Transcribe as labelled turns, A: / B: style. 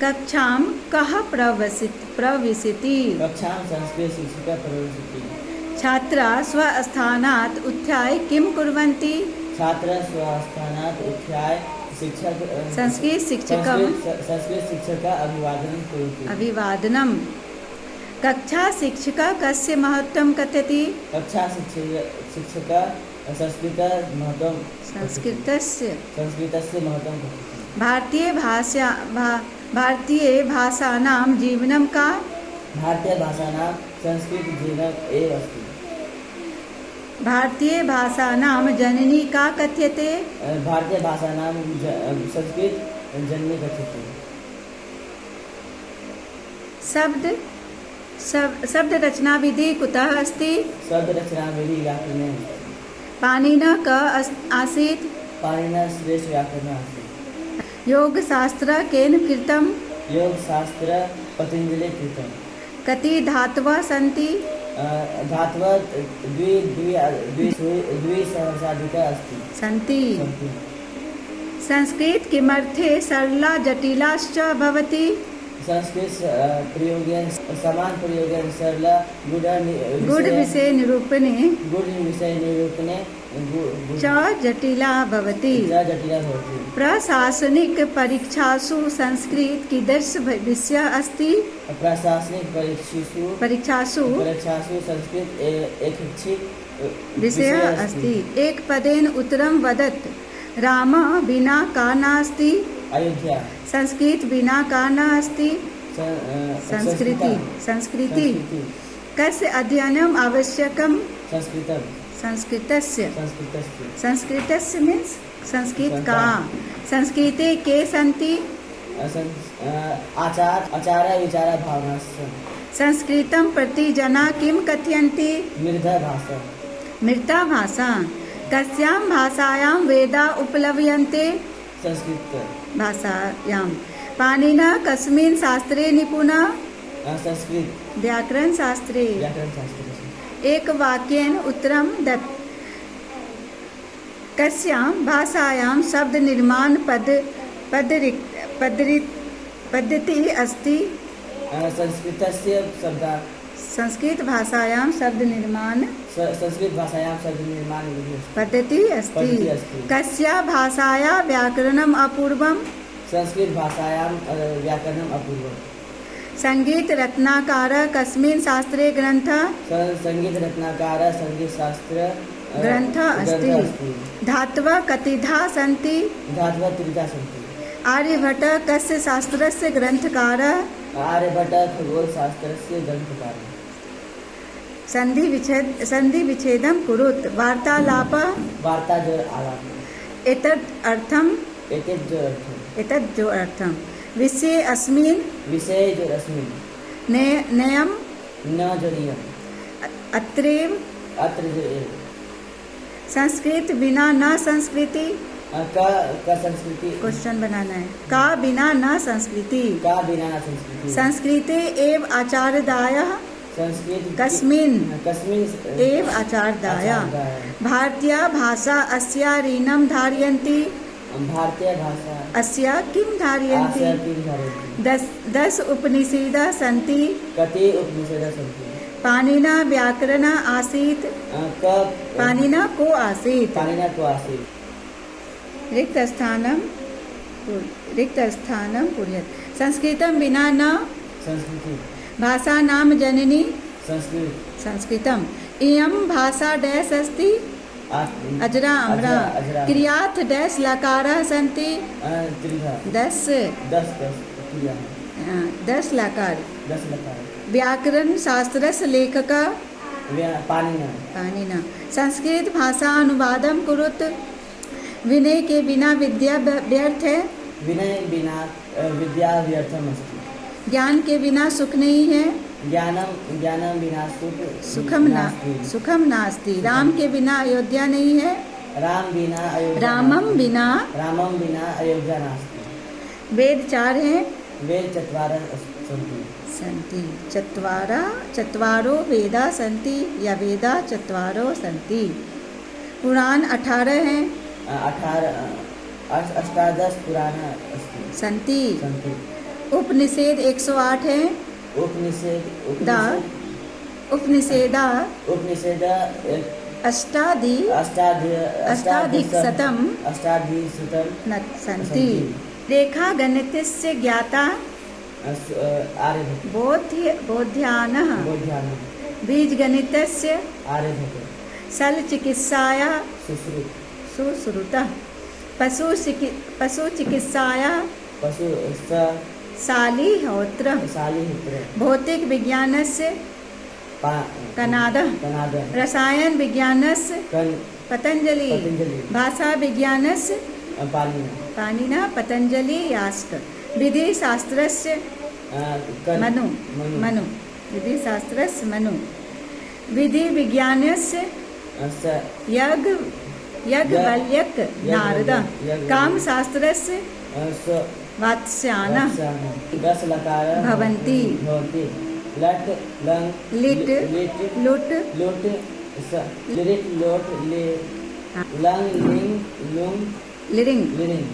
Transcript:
A: कक्षां कः प्रविशति?
B: कक्षां संस्कृतशिक्षिका प्रवेशति।
A: छात्राः स्वस्थानात् उत्थाय किं कुर्वन्ति?
B: छात्रः स्वस्थानात् उत्थाय
A: संस्कृतशिक्षकः
B: अभिवादनं करोति।
A: अभिवादनम्। कक्षा शिक्षिका कस्य महत्त्वं कथयति?
B: कक्षा शिक्षिका संस्कृतस्य महत्त्वं कथयति।
A: भारतीयभाषाणां जीवनं का?
B: भारतीयभाषाणां संस्कृतजीवनम् एव अस्ति।
A: भारतीयभाषाणां जननी का कथ्यते?
B: भारतीयभाषाणां संस्कृत जननी कथ्यते।
A: शब्दरचना विधि कुतः अस्ति?
B: शब्दरचना विधि व्याकरणे अस्ति।
A: पाणिनिः कः आसीत्?
B: पाणिनिः श्रेष्ठ व्याकरणः आसीत्।
A: योगशास्त्र केन कृतं?
B: योगशास्त्र पतञ्जलिना कृतं।
A: कति धातवः सन्ति?
B: धातवः द्विसहस्राधिकः अस्ति।
A: सन्ति। संस्कृत किमर्थे सरला जटिलाश्च भवति?
B: संस्कृत प्रयोगेन समान प्रयोगेन सरला
A: गुड विषय निरूपणे च जटिला भवति। प्रशासनिक परीक्षासु संस्कृत कीदृश विषय अस्ति?
B: प्रशासनिक परीक्षासु संस्कृत ऐच्छिक
A: विषय अस्ति। एक पदेन उत्तरं वदत्। राम विना का नास्ति?
B: अयोध्या।
A: संस्कृत बिना का न अस्ति? संस्कृति। कस्य अध्ययनम् आवश्यकं? संस्कृतस्य मीन्स संस्कृत का। संस्कृते के सन्ति?
B: आचार विचार भावना।
A: संस्कृतं प्रति जना किं कथयन्ति? मृता भाषा। कस्यां भाषायां वेदा उपलभ्यन्ते?
B: संस्कृत
A: भाषायां। पाणिनिः कस्मिन् शास्त्रे निपुणः?
B: संस्कृत
A: व्याकरण शास्त्रे। एक वाक्येन उत्तरं दत्त। कस्यां भाषायां शब्द निर्माण पद्धति अस्ति?
B: संस्कृतस्य शब्द
A: संस्कृत भाषायां शब्द निर्माण पद्धति अस्ति। कस्या भाषाया व्याकरणम् अपूर्वम्?
B: संस्कृत भाषायां व्याकरणम् अपूर्वम्।
A: संगीत रत्नाकारः कस्मिन् शास्त्रे ग्रन्थः?
B: संगीत रत्नाकारः संगीतशास्त्र
A: ग्रन्थः अस्ति। धातवः कतिधा सन्ति?
B: धातवः त्रिधा सन्ति।
A: आर्यभट्टः कस्य शास्त्रस्य ग्रन्थकारः?
B: आर्यभट्टः खगोलशास्त्रस्य ग्रन्थकारः।
A: संधि विच्छेदं कुरुत। वार्तालापः? एतत् जो अर्थं। विषये अस्मिन्? नयम्?
B: न जोड़ियम्।
A: अत्रैव? संस्कृत बिना न संस्कृति?
B: का संस्कृति?
A: क्वेश्चन बनाना है। का बिना न संस्कृति? संस्कृते एव आचार्यदायः? कस्मिन् एव आचार्यदायः। भारतीया भाषा अस्या ऋणं धारयन्ति?
B: भारतीय भाषा
A: अस्या किं धारयन्ति? 10 उपनिषदः सन्ति।
B: कति उपनिषदः सन्ति?
A: पाणिनिः व्याकरणः आसीत्? पाणिनिः को आसीत्? रिक्तस्थानं पूरयत्। संस्कृतं विना न? भाषानां जननी? संस्कृतम्। इयं भाषा डैश अस्ति? अजरा अमरा। क्रियार्थ डैश लकारः सन्ति? 10 लकार। व्याकरण शास्त्रस्य लेखकः? पाणिनिः। संस्कृत भाषा अनुवादं कुरुत। विनय के बिना विद्या व्यर्थ है?
B: विनय बिना विद्या व्यर्थम अस्ति।
A: ज्ञान के बिना सुख नहीं है?
B: ज्ञानम बिना
A: सुखम नास्ति। राम के बिना अयोध्या नहीं है? रामम बिना
B: अयोध्या नास्ति।
A: वेद 4 हैं?
B: वेद 4 सन्ति।
A: चत्वारो वेदा सन्ति या वेदा 4 सन्ति। पुराण 18 हैं?
B: 18 अष्टादश पुराण
A: सन्ति। उपनिषेद 108 है।
B: उपनिषेद
A: दा उपनिषेदा
B: उपनिषेद
A: अष्टाधिकशतम् सन्ति। रेखा गणितस्य ज्ञाता बोध्यानः। बीजगणितस्य शल्यचिकित्साया सुश्रुतः। पशुचिकित्साया शालिहोत्रः। भौतिक विज्ञानस्य कनादः। रसायन विज्ञानस्य पतंजलि। भाषा विज्ञानस्य पाणिनिः। पतंजलि यास्क। विधि शास्त्रस्य मनु। विधि शास्त्रस्य मनु। विधि विज्ञानस्य याज्ञवल्क्य नारद। काम शास्त्रस्य वात्स्यायनः भवन्ति।
B: लट लंग
A: लिट लुट
B: लोट लिरिट लोट ले लंग लिंग लुंग
A: लिरिंग
B: लिरिंग